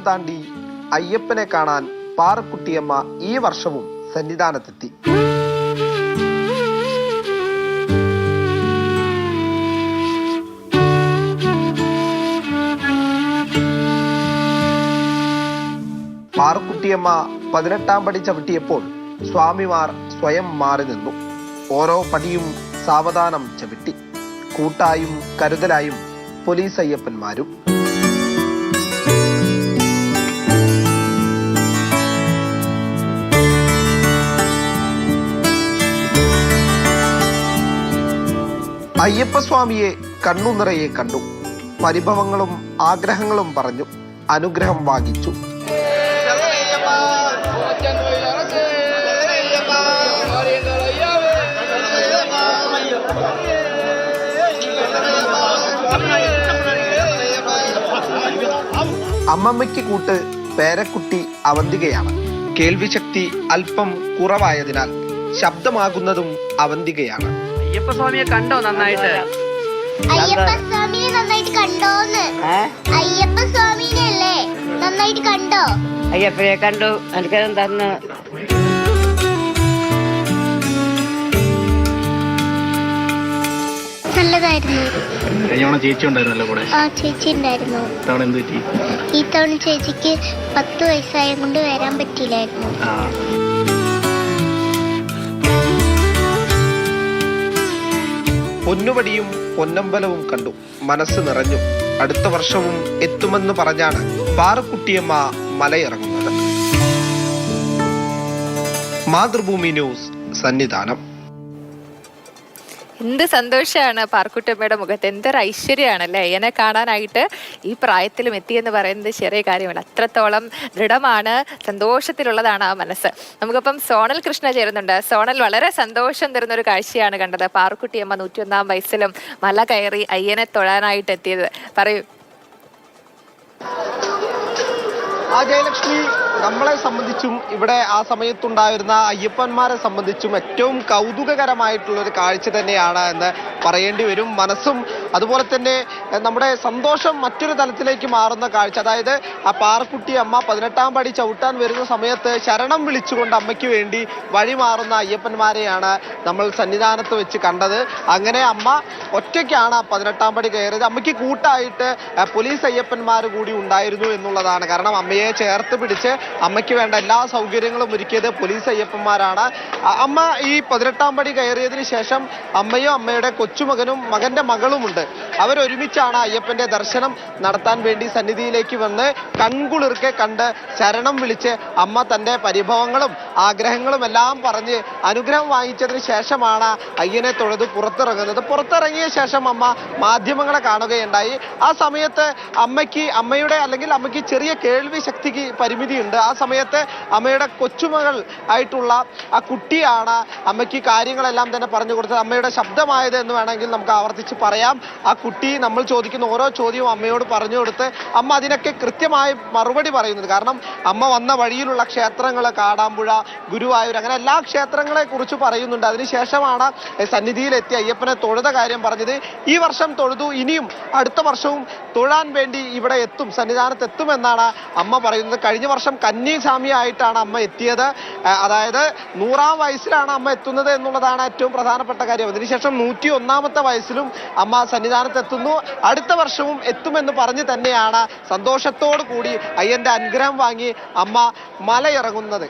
താണ്ടി അയ്യപ്പനെ കാണാൻ പാറക്കുട്ടിയമ്മ ഈ വർഷവും സന്നിധാനത്തെത്തി. പാറക്കുട്ടിയമ്മ 18-ാം പടി ചവിട്ടിയപ്പോൾ സ്വാമിമാർ സ്വയം മാറി നിന്നു. ഓരോ പടിയും സാവധാനം ചവിട്ടി. കൂട്ടായും കരുതലായും പോലീസ് അയ്യപ്പന്മാരും. അയ്യപ്പസ്വാമിയെ കണ്ണു നിറയെ കണ്ടു. പരിഭവങ്ങളും ആഗ്രഹങ്ങളും പറഞ്ഞു. അനുഗ്രഹം വാങ്ങിച്ചു. അമ്മമ്മയ്ക്ക് കൂട്ട് പേരക്കുട്ടി അവന്തികയാണ്. കേൾവിശക്തി അല്പം കുറവായതിനാൽ ശബ്ദമാകുന്നതും അവന്തികയാണ്. അയ്യപ്പസ്വാമിയെ കണ്ടോ നന്നായിട്ട്? അയ്യപ്പസ്വാമിനെ നന്നായിട്ട് കണ്ടോന്ന്? അയ്യപ്പസ്വാമിനെ നന്നായിട്ട് കണ്ടോ? അയ്യപ്പനെ കണ്ടു. അനുഗ്രഹം തന്നു. നല്ലതായിരുന്നു. ചേച്ചി ഉണ്ടായിരുന്നല്ലോ കൂടെ? ആ ചേച്ചി ഉണ്ടായിരുന്നു. ഈ തവണ ചേച്ചിക്ക് 10 വയസ്സായ കൊണ്ട് വരാൻ പറ്റിയില്ലായിരുന്നു. പൊന്നുവടിയും പൊന്നമ്പലവും കണ്ടു. മനസ്സ് നിറഞ്ഞു. അടുത്ത വർഷവും എത്തുമെന്ന് പറഞ്ഞാണ് പാറക്കുട്ടിയമ്മ മലയിറങ്ങുന്നത്. മാതൃഭൂമി ന്യൂസ്, സന്നിധാനം. എന്ത് സന്തോഷമാണ് പാറക്കുട്ടിയമ്മയുടെ മുഖത്ത്. എന്തൊരു ഐശ്വര്യമാണല്ലേ അയ്യനെ കാണാനായിട്ട്. ഈ പ്രായത്തിലും എത്തിയെന്ന് പറയുന്നത് ചെറിയ കാര്യമല്ല. അത്രത്തോളം ദൃഢമാണ്, സന്തോഷത്തിലുള്ളതാണ് ആ മനസ്സ്. നമുക്കിപ്പം സോണൽ കൃഷ്ണ ചേരുന്നുണ്ട്. സോണൽ, വളരെ സന്തോഷം തരുന്ന ഒരു കാഴ്ചയാണ് കണ്ടത്. പാറക്കുട്ടിയമ്മ 101-ാം വയസ്സിലും മല കയറി അയ്യനെ തൊഴാനായിട്ട് എത്തിയത്. പറയൂ. ജയലക്ഷ്മി, നമ്മളെ സംബന്ധിച്ചും ഇവിടെ ആ സമയത്തുണ്ടായിരുന്ന അയ്യപ്പന്മാരെ സംബന്ധിച്ചും ഏറ്റവും കൗതുകകരമായിട്ടുള്ള ഒരു കാഴ്ച തന്നെയാണ് എന്ന് പറയേണ്ടി വരും. മനസ്സും അതുപോലെ തന്നെ നമ്മുടെ സന്തോഷം മറ്റൊരു തലത്തിലേക്ക് മാറുന്ന കാഴ്ച. അതായത് ആ പാറക്കുട്ടി അമ്മ 18-ാം പടി ചവിട്ടാൻ വരുന്ന സമയത്ത് ശരണം വിളിച്ചുകൊണ്ട് അമ്മയ്ക്ക് വേണ്ടി വഴിമാറുന്ന അയ്യപ്പന്മാരെയാണ് നമ്മൾ സന്നിധാനത്ത് വെച്ച് കണ്ടത്. അങ്ങനെ അമ്മ ഒറ്റയ്ക്കാണ് 18-ാം പടി കയറിയത്. അമ്മയ്ക്ക് കൂട്ടായിട്ട് പോലീസ് അയ്യപ്പന്മാർ കൂടി ഉണ്ടായിരുന്നു എന്നുള്ളതാണ്. കാരണം അമ്മയെ ചേർത്ത് പിടിച്ച് അമ്മയ്ക്ക് വേണ്ട എല്ലാ സൗകര്യങ്ങളും ഒരുക്കിയത് പോലീസ് അയ്യപ്പന്മാരാണ്. അമ്മ ഈ 18-ാം പടി കയറിയതിന് ശേഷം അമ്മയും അമ്മയുടെ കൊച്ചുമകനും മകന്റെ മകളുമുണ്ട്. അവരൊരുമിച്ചാണ് അയ്യപ്പന്റെ ദർശനം നടത്താൻ വേണ്ടി സന്നിധിയിലേക്ക് വന്ന് കൺകുളിർക്കെ കണ്ട് ശരണം വിളിച്ച് അമ്മ തന്റെ പരിഭവങ്ങളും ആഗ്രഹങ്ങളും എല്ലാം പറഞ്ഞ് അനുഗ്രഹം വാങ്ങിച്ചതിന് ശേഷമാണ് അയ്യനെ തൊഴുത് പുറത്തിറങ്ങുന്നത്. പുറത്തിറങ്ങിയ ശേഷം അമ്മ മാധ്യമങ്ങളെ കാണുകയുണ്ടായി. ആ സമയത്ത് അമ്മയ്ക്ക് ചെറിയ കേൾവി ശക്തിക്ക് പരിമിതിയുണ്ട്. ആ സമയത്ത് അമ്മയുടെ കൊച്ചുമകൾ ആയിട്ടുള്ള ആ കുട്ടിയാണ് അമ്മയ്ക്ക് കാര്യങ്ങളെല്ലാം തന്നെ പറഞ്ഞു കൊടുത്തത്. അമ്മയുടെ ശബ്ദമായത് എന്ന് വേണമെങ്കിൽ നമുക്ക് ആവർത്തിച്ച് പറയാം. ആ കുട്ടി നമ്മൾ ചോദിക്കുന്ന ഓരോ ചോദ്യവും അമ്മയോട് പറഞ്ഞു കൊടുത്ത് അമ്മ അതിനൊക്കെ കൃത്യമായി മറുപടി പറയുന്നത്. കാരണം അമ്മ വന്ന വഴിയിലുള്ള ക്ഷേത്രങ്ങൾ, കാടാമ്പുഴ, ഗുരുവായൂർ, അങ്ങനെ എല്ലാ ക്ഷേത്രങ്ങളെ കുറിച്ച് പറയുന്നുണ്ട്. അതിനുശേഷമാണ് സന്നിധിയിലെത്തി അയ്യപ്പനെ തൊഴുത കാര്യം പറഞ്ഞത്. ഈ വർഷം തൊഴുതു, ഇനിയും അടുത്ത വർഷവും തൊഴാൻ വേണ്ടി ഇവിടെ എത്തും, സന്നിധാനത്ത് എത്തുമെന്നാണ് അമ്മ പറയുന്നത്. കഴിഞ്ഞ വർഷം കന്യാസ്വാമിയായിട്ടാണ് അമ്മ എത്തിയത്. അതായത് 100-ാം വയസ്സിലാണ് അമ്മ എത്തുന്നത് എന്നുള്ളതാണ് ഏറ്റവും പ്രധാനപ്പെട്ട കാര്യം. അതിനുശേഷം 101-ാമത്തെ വയസ്സിലും അമ്മ സന്നിധാനത്ത് എത്തുന്നു. അടുത്ത വർഷവും എത്തുമെന്ന് പറഞ്ഞ് തന്നെയാണ് സന്തോഷത്തോടു കൂടി അയ്യന്റെ അനുഗ്രഹം വാങ്ങി അമ്മ മലയിറങ്ങുന്നത്.